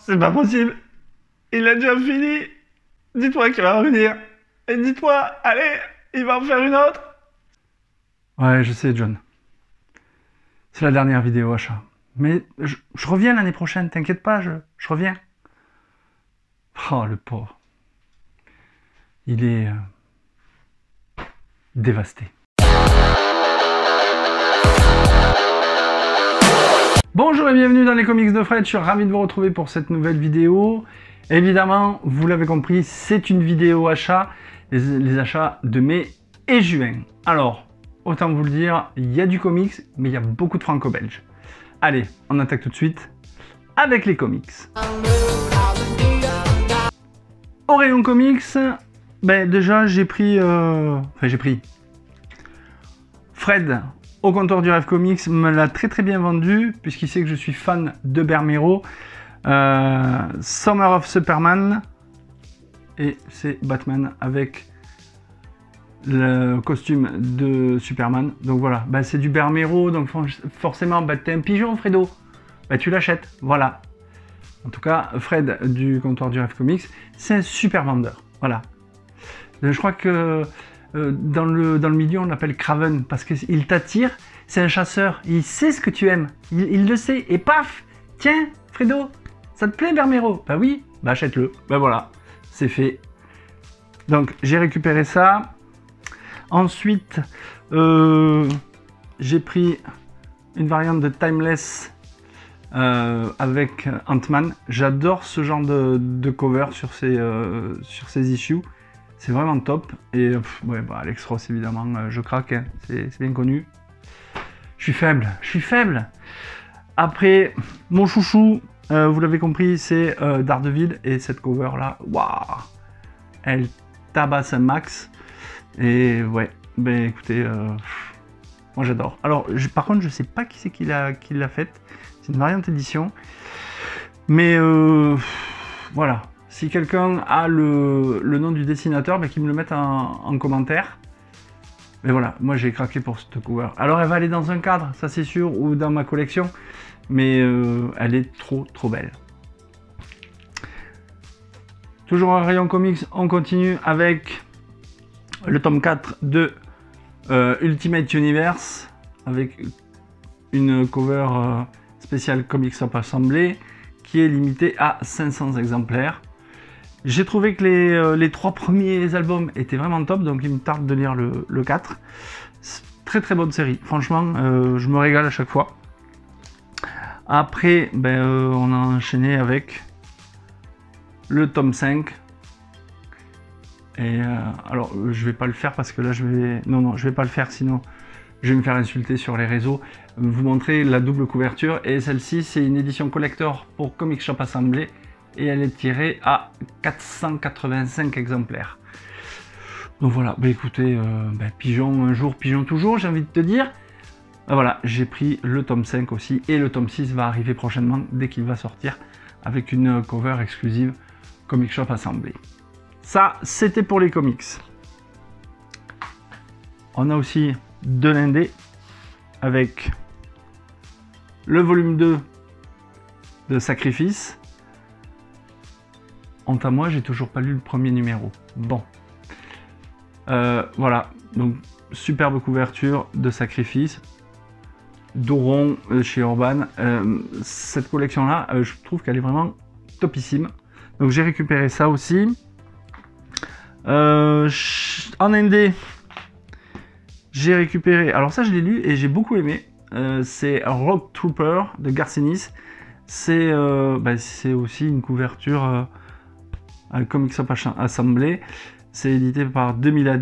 c'est pas possible. Il a déjà fini. Dites-moi qu'il va revenir. Et dites-moi, allez, il va en faire une autre. Ouais, je sais, John. C'est la dernière vidéo achat. Mais je reviens l'année prochaine, t'inquiète pas, je reviens. Oh, le pauvre. Il est dévasté. Bonjour et bienvenue dans les comics de Fred, je suis ravi de vous retrouver pour cette nouvelle vidéo. Évidemment, vous l'avez compris, c'est une vidéo achat, les achats de mai et juin. Alors, autant vous le dire, il y a du comics, mais il y a beaucoup de franco-belges. Allez, on attaque tout de suite avec les comics. Au rayon comics, ben déjà j'ai pris Fred au comptoir du Rêve Comics me l'a très bien vendu puisqu'il sait que je suis fan de Bermero. Summer of Superman, et c'est Batman avec le costume de Superman. Donc voilà, ben c'est du Bermero, donc forcément ben, t'es un pigeon Fredo, ben, tu l'achètes, voilà. En tout cas, Fred du comptoir du Rêve Comics, c'est un super vendeur. Voilà. Je crois que dans le milieu, on l'appelle Craven parce qu'il t'attire. C'est un chasseur. Il sait ce que tu aimes. Il le sait. Et paf! Tiens, Fredo, ça te plaît, Bermero? Bah oui, bah achète-le. Bah voilà, c'est fait. Donc, j'ai récupéré ça. Ensuite, j'ai pris une variante de Timeless. Avec Ant-Man. J'adore ce genre de cover sur ces issues. C'est vraiment top. Et ouais, bah, Alex Ross, évidemment, je craque. Hein. C'est bien connu. Je suis faible. Après, mon chouchou, vous l'avez compris, c'est Daredevil. Et cette cover-là, waouh, elle tabasse un max. Et ouais, ben écoutez, moi j'adore. Alors, par contre, je sais pas qui c'est qui l'a faite. C'est une variante édition. Mais voilà. Si quelqu'un a le nom du dessinateur, ben, qu'il me le mette en commentaire. Mais voilà, moi j'ai craqué pour cette cover. Alors elle va aller dans un cadre, ça c'est sûr, ou dans ma collection. Mais elle est trop belle. Toujours un rayon comics, on continue avec le tome 4 de Ultimate Universe. Avec une cover... spécial Comics Shop Assemblée qui est limité à 500 exemplaires. J'ai trouvé que les 3 premiers albums étaient vraiment top, donc il me tarde de lire le 4. Très bonne série, franchement, je me régale à chaque fois. Après, ben, on a enchaîné avec le tome 5. Et alors, je vais pas le faire parce que là, je vais pas le faire, sinon je vais me faire insulter sur les réseaux. Vous montrer la double couverture, et celle-ci c'est une édition collector pour Comic Shop Assemblée et elle est tirée à 485 exemplaires. Donc voilà, bah écoutez, pigeon un jour, pigeon toujours, j'ai envie de te dire. Voilà, j'ai pris le tome 5 aussi, et le tome 6 va arriver prochainement dès qu'il va sortir avec une cover exclusive Comic Shop Assemblée. Ça, c'était pour les comics. On a aussi de l'indé avec le volume 2 de Sacrifice. Honte à moi, j'ai toujours pas lu le premier numéro. Bon. Voilà. Donc, superbe couverture de Sacrifice. Doron chez Urban. Cette collection-là, je trouve qu'elle est vraiment topissime. Donc, j'ai récupéré ça aussi. En indé, j'ai récupéré... Alors ça, je l'ai lu et j'ai beaucoup aimé. C'est Rogue Trooper de Garcinis. C'est aussi une couverture à Comic Shop Assemblée. C'est édité par 2000 AD,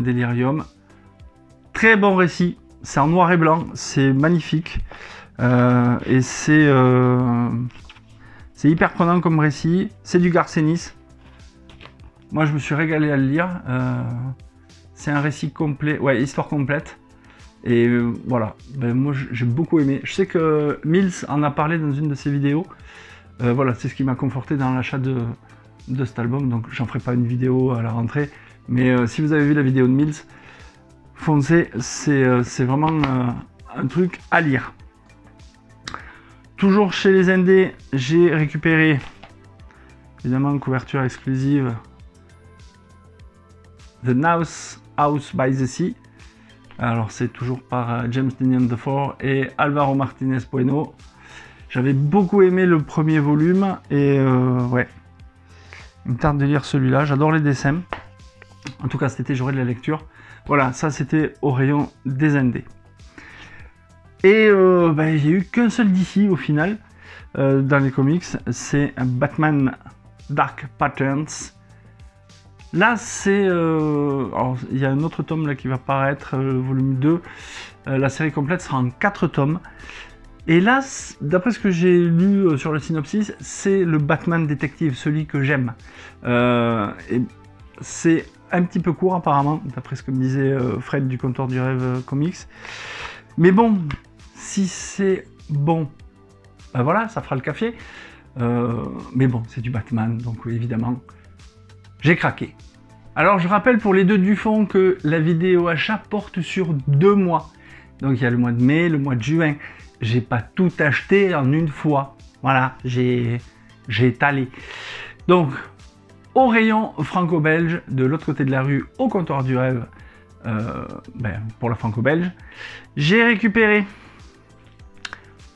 Delirium. Très bon récit. C'est en noir et blanc. C'est magnifique. Et c'est hyper prenant comme récit. C'est du Garcinis. Moi, je me suis régalé à le lire. C'est un récit complet. Ouais, histoire complète. Et voilà, ben, moi j'ai beaucoup aimé. Je sais que Mills en a parlé dans une de ses vidéos. Voilà, c'est ce qui m'a conforté dans l'achat de cet album. Donc j'en ferai pas une vidéo à la rentrée. Mais si vous avez vu la vidéo de Mills, foncez, c'est vraiment un truc à lire. Toujours chez les indés, j'ai récupéré, évidemment, une couverture exclusive, The Nice House by the Sea. Alors c'est toujours par James Tynion IV et Alvaro Martinez Bueno. J'avais beaucoup aimé le premier volume et ouais, il me tarde de lire celui-là. J'adore les dessins. En tout cas cet été j'aurai de la lecture. Voilà, ça c'était au rayon des indés. Et il n'y a eu qu'un seul DC au final dans les comics, c'est Batman Dark Patterns. Là c'est... alors il y a un autre tome là qui va paraître, volume 2. La série complète sera en 4 tomes. Et là, d'après ce que j'ai lu sur le synopsis, c'est le Batman détective, celui que j'aime. Et c'est un petit peu court apparemment, d'après ce que me disait Fred du Comptoir du Rêve Comics. Mais bon, si c'est bon, ben voilà, ça fera le café. Mais bon, c'est du Batman, donc oui, évidemment, j'ai craqué. Alors je rappelle pour les deux du fond que la vidéo achat porte sur 2 mois. Donc il y a le mois de mai, le mois de juin. J'ai pas tout acheté en une fois. Voilà, j'ai étalé. Donc, au rayon franco-belge, de l'autre côté de la rue, au Comptoir du Rêve, pour la franco-belge, j'ai récupéré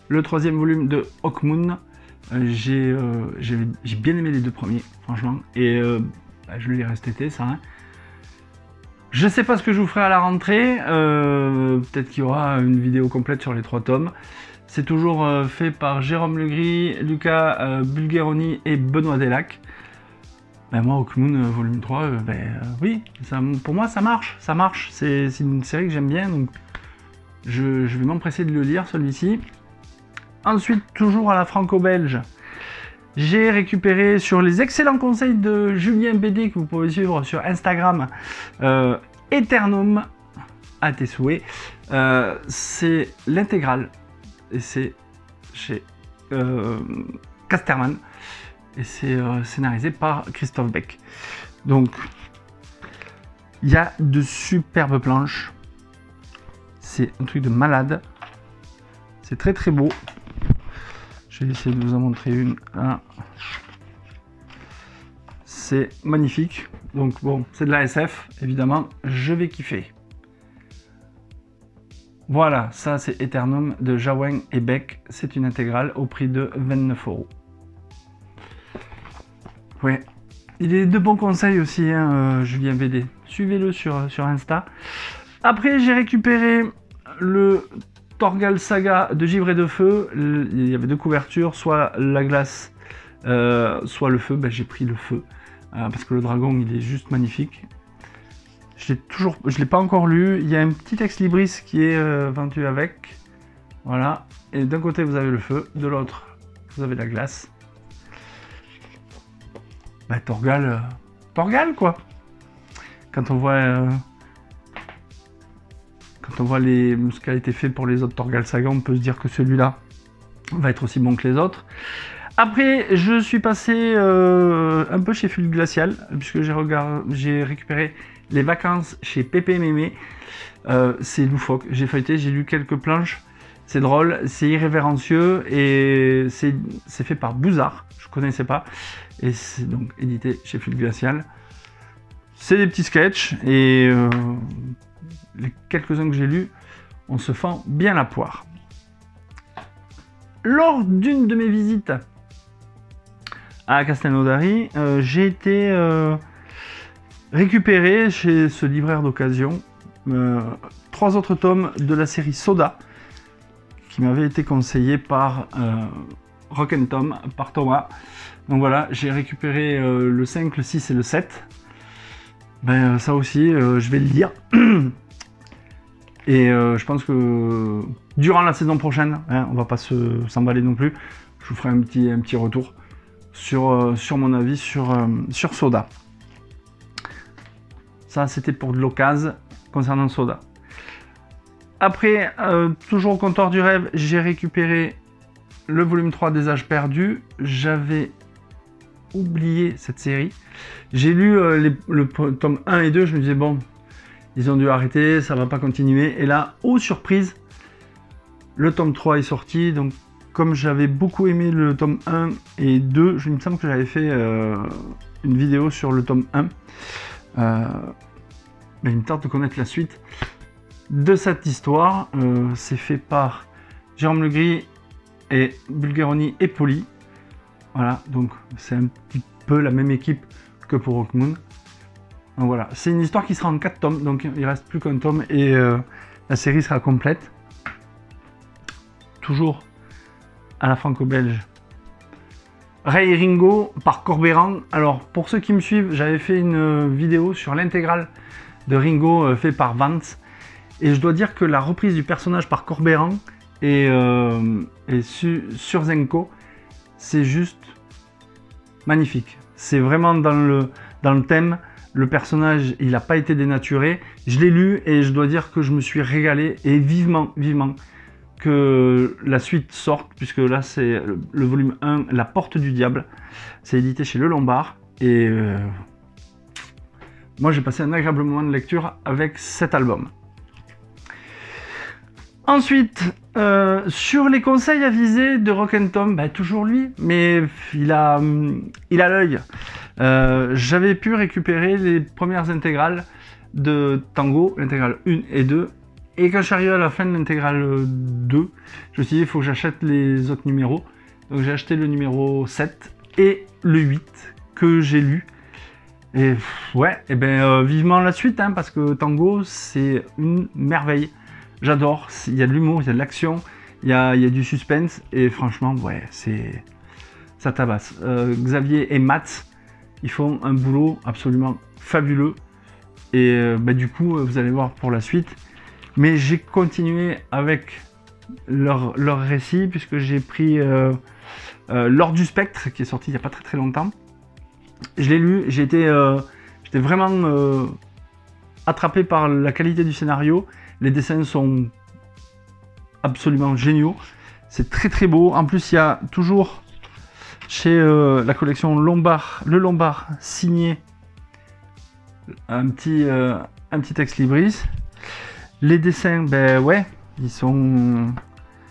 le 3e volume de Hawkmoon. J'ai bien aimé les 2 premiers, franchement. Et je le lirai cet été, ça. Hein. Je sais pas ce que je vous ferai à la rentrée, peut-être qu'il y aura une vidéo complète sur les 3 tomes. C'est toujours fait par Jérôme Legris, Lucas Bulgheroni et Benoît Delac. Ben moi, Hawkmoon volume 3, oui, ça, pour moi ça marche, c'est une série que j'aime bien, donc je vais m'empresser de le lire celui-ci. Ensuite, toujours à la franco-belge, j'ai récupéré sur les excellents conseils de Julien BD que vous pouvez suivre sur Instagram, Eternum, à tes souhaits. C'est l'intégrale et c'est chez Casterman et c'est scénarisé par Christophe Beck. Donc il y a de superbes planches, c'est un truc de malade, c'est très très beau. Je vais essayer de vous en montrer une. Là. C'est magnifique. Donc bon, c'est de la SF, évidemment. Je vais kiffer. Voilà, ça c'est Eternum de Jawen et Beck. C'est une intégrale au prix de 29 €. Ouais. Il est de bons conseils aussi, hein, Julien BD. Suivez-le sur Insta. Après, j'ai récupéré le Torgal Saga de Givre et de Feu. Il y avait 2 couvertures, soit la glace, soit le feu. Ben, j'ai pris le feu parce que le dragon il est juste magnifique. Je l'ai pas encore lu. Il y a un petit ex-libris qui est vendu avec. Voilà. Et d'un côté vous avez le feu, de l'autre vous avez la glace. Ben, Torgal quoi. Quand on voit ce qui a été fait pour les autres Torgal Saga, on peut se dire que celui-là va être aussi bon que les autres. Après, je suis passé un peu chez Fulg Glacial, puisque j'ai récupéré les vacances chez Pépé Mémé. C'est loufoque, j'ai feuilleté, j'ai lu quelques planches, c'est drôle, c'est irrévérencieux, et c'est fait par Bouzard, je ne connaissais pas, et c'est donc édité chez Fulg Glacial. C'est des petits sketchs, et les quelques-uns que j'ai lus, on se fend bien la poire. Lors d'une de mes visites à Castelnaudary, j'ai été récupérer chez ce libraire d'occasion 3 autres tomes de la série Soda qui m'avaient été conseillés par Rock & Tom, par Thomas. Donc voilà, j'ai récupéré le 5, le 6 et le 7. Ben, ça aussi, je vais le lire. Et je pense que durant la saison prochaine, hein, on va pas s'emballer non plus, je vous ferai un petit retour sur mon avis sur Soda. Ça, c'était pour de l'occasion concernant Soda. Après, toujours au Comptoir du Rêve, j'ai récupéré le volume 3 des Âges Perdus. J'avais oublié cette série. J'ai lu le tome 1 et 2, je me disais, bon, ils ont dû arrêter, ça va pas continuer. Et là, oh surprise, le tome 3 est sorti, donc comme j'avais beaucoup aimé le tome 1 et 2, il me semble que j'avais fait une vidéo sur le tome 1. Mais il me tente de connaître la suite de cette histoire. C'est fait par Jérôme Legris et Bulgaroni et Poli. Voilà, donc c'est un petit peu la même équipe que pour Rockmoon. Donc voilà, c'est une histoire qui sera en 4 tomes, donc il reste plus qu'un tome et la série sera complète. Toujours à la franco-belge. Ray et Ringo par Corbeyran. Alors pour ceux qui me suivent, j'avais fait une vidéo sur l'intégrale de Ringo fait par Vance. Et je dois dire que la reprise du personnage par Corbeyran et sur Zenko, c'est juste magnifique. C'est vraiment dans le thème. Le personnage, il n'a pas été dénaturé. Je l'ai lu et je dois dire que je me suis régalé et vivement que la suite sorte, puisque là c'est le volume 1, La Porte du Diable. C'est édité chez Le Lombard et moi j'ai passé un agréable moment de lecture avec cet album. Ensuite, sur les conseils avisés de Rock & Tom, bah, toujours lui, mais il a l'œil. J'avais pu récupérer les premières intégrales de Tango, l'intégrale 1 et 2, et quand je suis arrivé à la fin de l'intégrale 2, je me suis dit il faut que j'achète les autres numéros. Donc j'ai acheté le numéro 7 et le 8 que j'ai lu. Et ouais, et ben vivement la suite, hein, parce que Tango c'est une merveille. J'adore, il y a de l'humour, il y a de l'action, il y a du suspense, et franchement, ouais, ça tabasse. Xavier et Matt, ils font un boulot absolument fabuleux, et du coup, vous allez voir pour la suite. Mais j'ai continué avec leur récit, puisque j'ai pris L'Ordre du Spectre, qui est sorti il n'y a pas très longtemps. Je l'ai lu, j'étais vraiment attrapé par la qualité du scénario. Les dessins sont absolument géniaux. C'est très beau. En plus, il y a toujours chez la collection Lombard, le Lombard signé un petit ex-libris. Les dessins, ben ouais,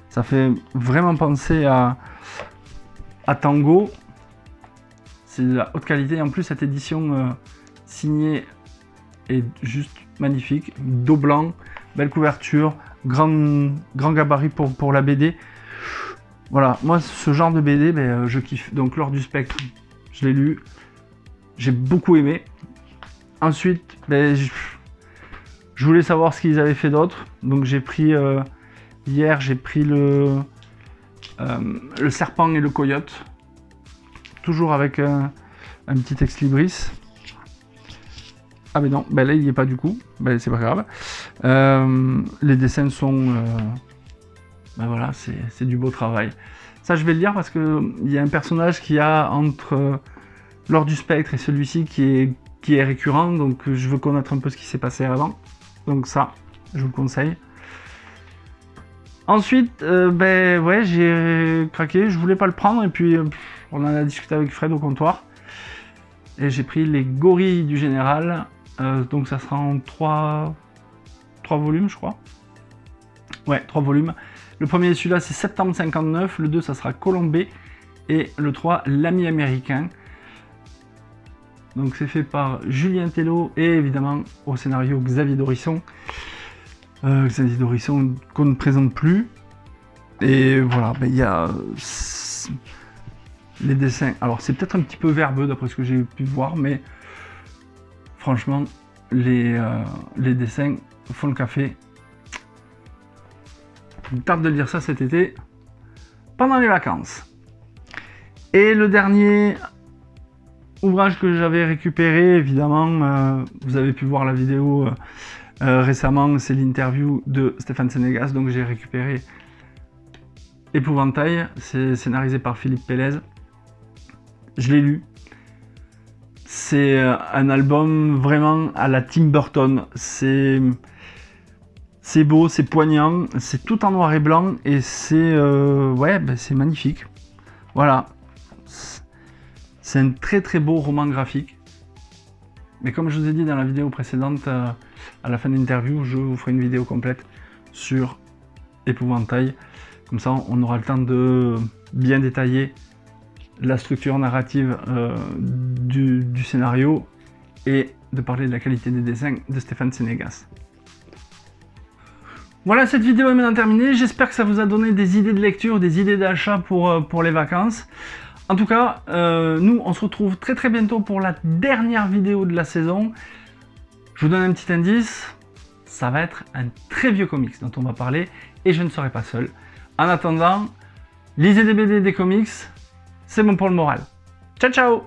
ça fait vraiment penser à Tango. C'est de la haute qualité. En plus, cette édition signée est juste magnifique. Dos blanc, belle couverture, grand gabarit pour la BD. Voilà, moi ce genre de BD, je kiffe. Donc L'Ordre du Spectre, je l'ai lu, j'ai beaucoup aimé. Ensuite, je voulais savoir ce qu'ils avaient fait d'autre. Donc j'ai pris, hier j'ai pris le Serpent et le Coyote. Toujours avec un petit ex-libris. Ah mais non, là il n'y est pas du coup, c'est pas grave. Les dessins sont... voilà, c'est du beau travail. Ça je vais le dire parce qu'il y a un personnage qui a entre L'Ordre du Spectre et celui-ci qui est récurrent, donc je veux connaître un peu ce qui s'est passé avant. Donc ça, je vous le conseille. Ensuite, ouais, j'ai craqué, je voulais pas le prendre, et puis on en a discuté avec Fred au comptoir. Et j'ai pris Les Gorilles du Général, donc ça sera en 3 volumes, je crois. Ouais, 3 volumes. Le premier, celui-là, c'est Septembre 59, le 2, ça sera Colombé, et le 3, L'Ami Américain. Donc c'est fait par Julien Tello, et évidemment, au scénario, Xavier Dorisson. Xavier Dorisson qu'on ne présente plus. Et voilà, il y a les dessins. Alors c'est peut-être un petit peu verbeux d'après ce que j'ai pu voir, mais franchement, les dessins font le café. Je me tarde de lire ça cet été, pendant les vacances. Et le dernier ouvrage que j'avais récupéré, évidemment, vous avez pu voir la vidéo récemment, c'est l'interview de Stéphane Sénégas, donc j'ai récupéré Épouvantail, c'est scénarisé par Philippe Pélez. Je l'ai lu. C'est un album vraiment à la Tim Burton. C'est beau, c'est poignant, c'est tout en noir et blanc et c'est c'est magnifique. Voilà. C'est un très beau roman graphique. Mais comme je vous ai dit dans la vidéo précédente, à la fin de l'interview, je vous ferai une vidéo complète sur Épouvantail. Comme ça, on aura le temps de bien détailler la structure narrative du scénario et de parler de la qualité des dessins de Stéphane Sénégas. Voilà, cette vidéo est maintenant terminée. J'espère que ça vous a donné des idées de lecture, des idées d'achat pour les vacances. En tout cas, nous, on se retrouve très très bientôt pour la dernière vidéo de la saison. Je vous donne un petit indice. Ça va être un très vieux comics dont on va parler et je ne serai pas seul. En attendant, lisez des BD, des comics, c'est bon pour le moral. Ciao ciao!